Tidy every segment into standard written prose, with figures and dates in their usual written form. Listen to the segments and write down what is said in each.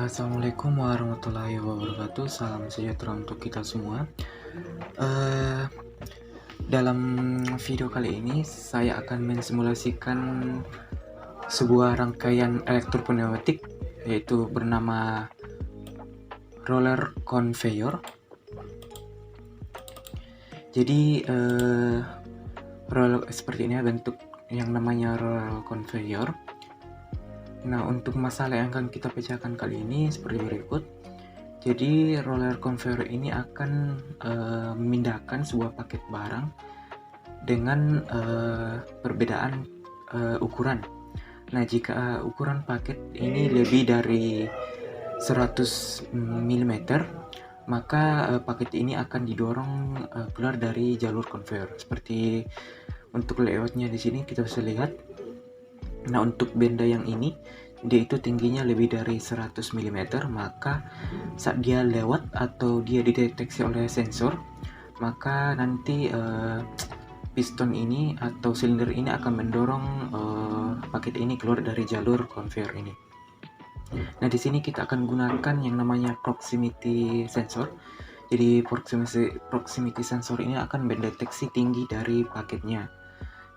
Assalamualaikum warahmatullahi wabarakatuh. Salam sejahtera untuk kita semua. Eh, Dalam video kali ini saya akan mensimulasikan sebuah rangkaian elektropneumatik yaitu bernama roller conveyor. Jadi roller seperti ini bentuk yang namanya roller conveyor. Nah, untuk masalah yang akan kita pecahkan kali ini seperti berikut. Jadi roller conveyor ini akan memindahkan sebuah paket barang dengan perbedaan ukuran. Nah, jika ukuran paket ini lebih dari 100 mm, maka paket ini akan didorong keluar dari jalur conveyor. Seperti untuk layoutnya di sini kita bisa lihat. Nah, untuk benda yang ini dia itu tingginya lebih dari 100 mm, maka saat dia lewat atau dia dideteksi oleh sensor, maka nanti piston ini atau silinder ini akan mendorong paket ini keluar dari jalur conveyor ini. Nah, di sini kita akan gunakan yang namanya proximity sensor. Jadi proximity sensor ini akan mendeteksi tinggi dari paketnya.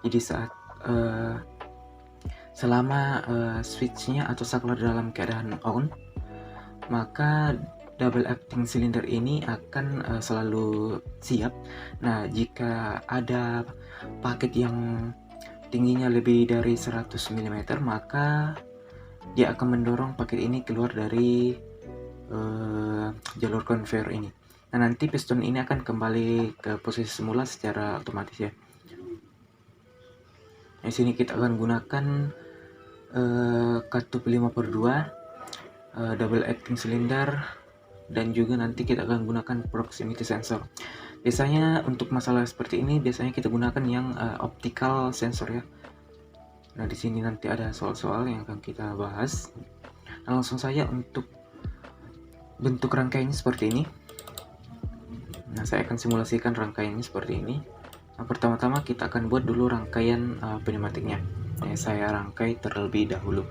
Jadi saat selama switchnya atau saklar dalam keadaan on, maka double acting cylinder ini akan selalu siap. Nah, jika ada paket yang tingginya lebih dari 100 mm, maka dia akan mendorong paket ini keluar dari jalur conveyor ini. Nah, nanti piston ini akan kembali ke posisi semula secara otomatis ya. Di sini kita akan gunakan katup 5/2, double acting cylinder, dan juga nanti kita akan gunakan proximity sensor. Biasanya untuk masalah seperti ini biasanya kita gunakan yang optical sensor ya. Nah, di sini nanti ada soal-soal yang akan kita bahas. Nah, langsung saja untuk bentuk rangkaiannya seperti ini. Nah, saya akan simulasikan rangkaiannya seperti ini. Nah, pertama-tama kita akan buat dulu rangkaian pneumatiknya. Saya rangkai terlebih dahulu.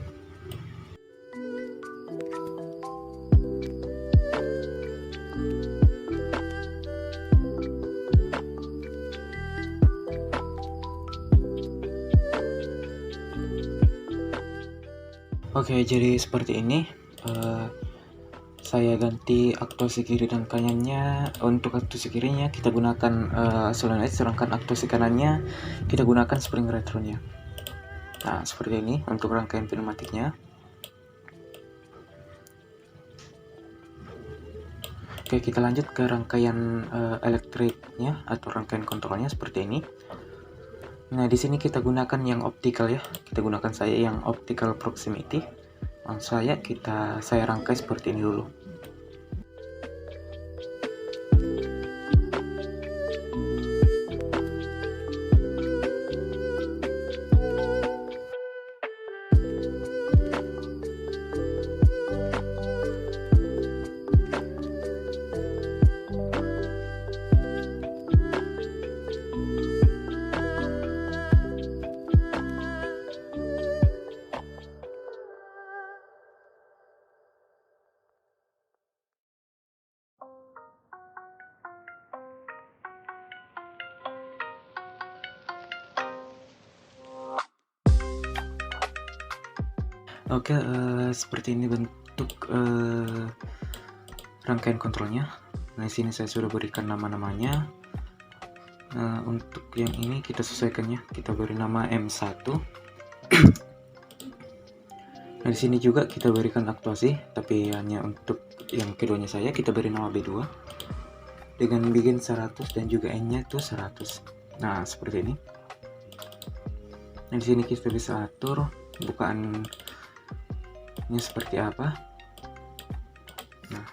Oke, jadi seperti ini. Saya ganti aktuasi kiri dan kanannya. Untuk aktuasi kirinya kita gunakan solenoid, sedangkan aktuasi kanannya kita gunakan spring retronya. Nah, seperti ini untuk rangkaian pneumatiknya. Oke, kita lanjut ke rangkaian elektriknya atau rangkaian kontrolnya seperti ini. Nah, di sini kita gunakan yang optical ya. Kita gunakan saya yang optical proximity. Langsung saya rangkai seperti ini dulu. Oke, seperti ini bentuk rangkaian kontrolnya. Nah, di sini saya sudah berikan nama-namanya. Untuk yang ini kita sesuaikannya, kita beri nama M1. Nah, di sini juga kita berikan aktuasi, tapi hanya untuk yang keduanya saya kita beri nama B2 dengan begin 100 dan juga N-nya itu 100. Nah, seperti ini. Nah, di sini kita bisa atur bukaan seperti apa. Nah,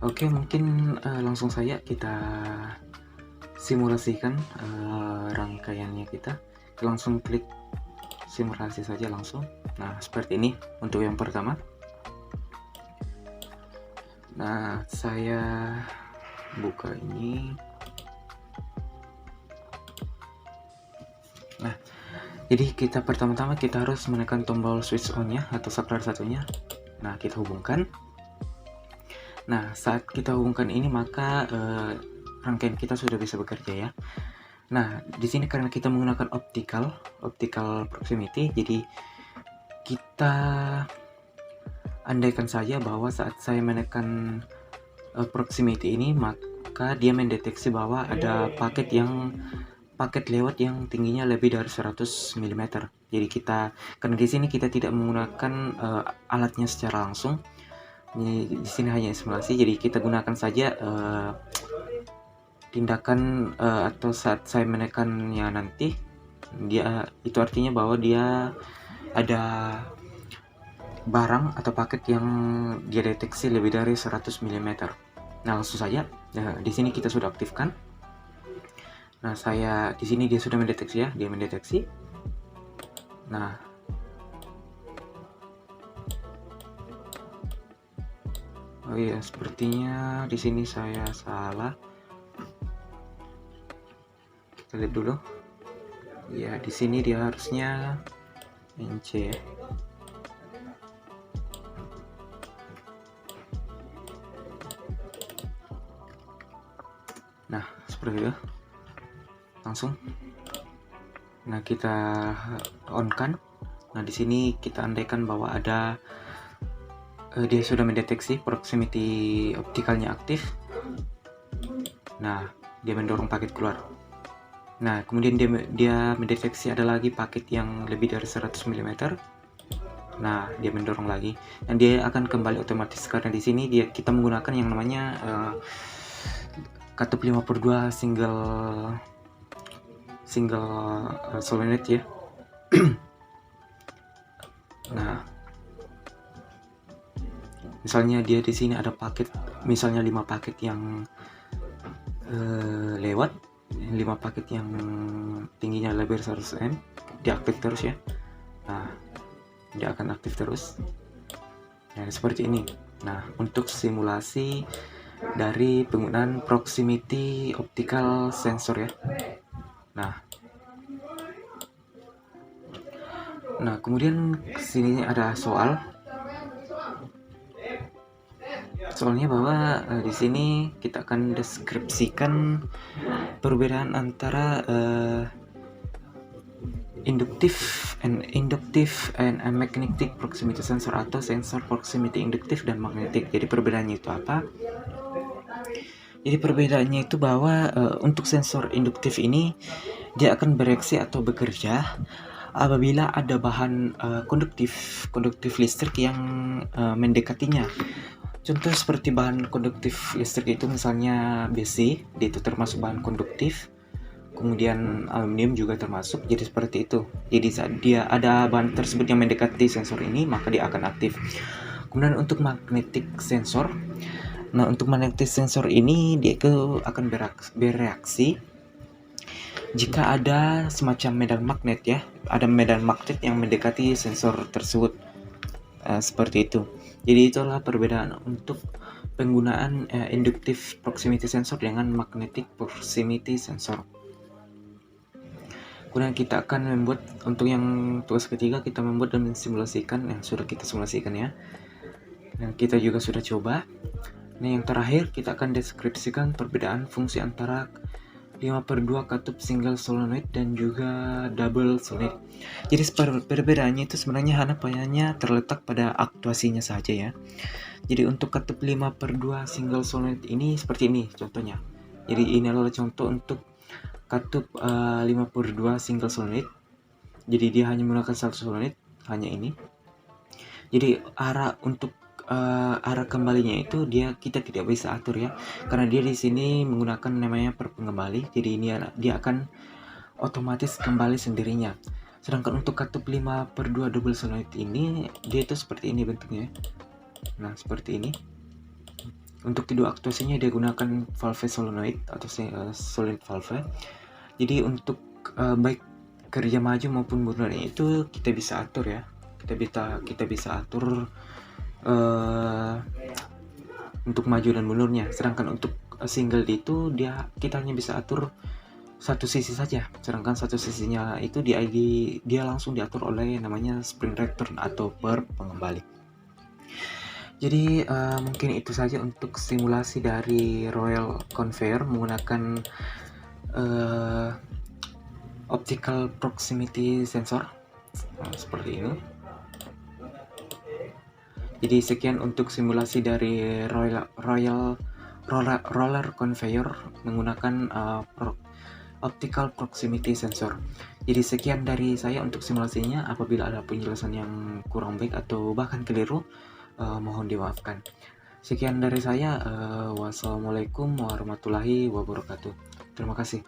oke, mungkin langsung saja kita simulasikan rangkaiannya. Kita langsung klik simulasi saja langsung. Nah, seperti ini untuk yang pertama. Nah, saya buka ini. Nah, Jadi kita pertama-tama kita harus menekan tombol switch on-nya atau saklar satunya. Nah, kita hubungkan. Nah, saat kita hubungkan ini maka rangkaian kita sudah bisa bekerja ya. Nah, di sini karena kita menggunakan optical proximity, jadi kita andaikan saja bahwa saat saya menekan proximity ini maka dia mendeteksi bahwa ada paket lewat yang tingginya lebih dari 100 mm. Jadi karena di sini kita tidak menggunakan alatnya secara langsung. Di sini hanya simulasi, jadi kita gunakan saja tindakan atau saat saya menekannya nanti itu artinya bahwa dia ada barang atau paket yang dia deteksi lebih dari 100 mm. Nah, langsung saja di sini kita sudah aktifkan. Nah, di sini dia sudah mendeteksi ya, dia mendeteksi. Nah, oh iya, sepertinya di sini saya salah. Kita lihat dulu. Ya, di sini dia harusnya NC ya. Nah, seperti itu. Langsung. Nah, kita on kan. Nah, di sini kita andaikan bahwa ada dia sudah mendeteksi proximity optikalnya aktif. Nah, dia mendorong paket keluar. Nah, kemudian dia mendeteksi ada lagi paket yang lebih dari 100 mm. Nah, dia mendorong lagi dan dia akan kembali otomatis karena di sini kita menggunakan yang namanya katup 5/2 single solenoid ya. Nah, misalnya dia di sini ada paket, misalnya 5 paket yang lewat, 5 paket yang tingginya lebih dari 100 mm, dia aktif terus ya. Nah, dia akan aktif terus. Nah, seperti ini. Nah, untuk simulasi dari penggunaan proximity optical sensor ya. Nah, kemudian sini ada soalnya bahwa di sini kita akan deskripsikan perbedaan antara inductive and magnetic proximity sensor atau sensor proximity induktif dan magnetic. Jadi perbedaannya itu apa? Jadi perbedaannya itu bahwa untuk sensor induktif ini dia akan bereaksi atau bekerja apabila ada bahan konduktif listrik yang mendekatinya. Contoh seperti bahan konduktif listrik itu misalnya besi, itu termasuk bahan konduktif. Kemudian aluminium juga termasuk, jadi seperti itu. Jadi saat dia ada bahan tersebut yang mendekati sensor ini, maka dia akan aktif. Kemudian untuk magnetic sensor, ini dia akan bereaksi jika ada semacam medan magnet ya, ada medan magnet yang mendekati sensor tersebut, seperti itu. Jadi itulah perbedaan untuk penggunaan inductive proximity sensor dengan magnetic proximity sensor. Kemudian kita akan membuat, untuk yang tugas ketiga kita membuat dan mensimulasikan yang sudah kita simulasikan ya. Dan kita juga sudah coba. Nah, yang terakhir kita akan deskripsikan perbedaan fungsi antara 5/2 katup single solenoid dan juga double solenoid. Jadi perbedaannya itu sebenarnya hanya terletak pada aktuasinya saja ya. Jadi untuk katup 5/2 single solenoid ini seperti ini contohnya. Jadi ini adalah contoh untuk katup 5/2 single solenoid. Jadi dia hanya menggunakan satu solenoid, hanya ini. Jadi arah kembalinya itu kita tidak bisa atur ya, karena dia di sini menggunakan namanya pengembali. Jadi ini dia akan otomatis kembali sendirinya. Sedangkan untuk katup 5/2 double solenoid ini dia itu seperti ini bentuknya. Nah, seperti ini. Untuk kedua aktuasinya dia gunakan valve solenoid atau solenoid valve. Jadi untuk baik kerja maju maupun mundurnya itu kita bisa atur ya. Kita bisa atur untuk maju dan mundurnya. Sedangkan untuk single itu kita hanya bisa atur satu sisi saja, sedangkan satu sisinya itu dia langsung diatur oleh namanya spring return atau per pengembali. Jadi mungkin itu saja untuk simulasi dari Royal Conveyor menggunakan optical proximity sensor seperti ini. Jadi sekian untuk simulasi dari roller conveyor menggunakan optical proximity sensor. Jadi sekian dari saya untuk simulasinya. Apabila ada penjelasan yang kurang baik atau bahkan keliru, mohon dimaafkan. Sekian dari saya. Wassalamualaikum warahmatullahi wabarakatuh. Terima kasih.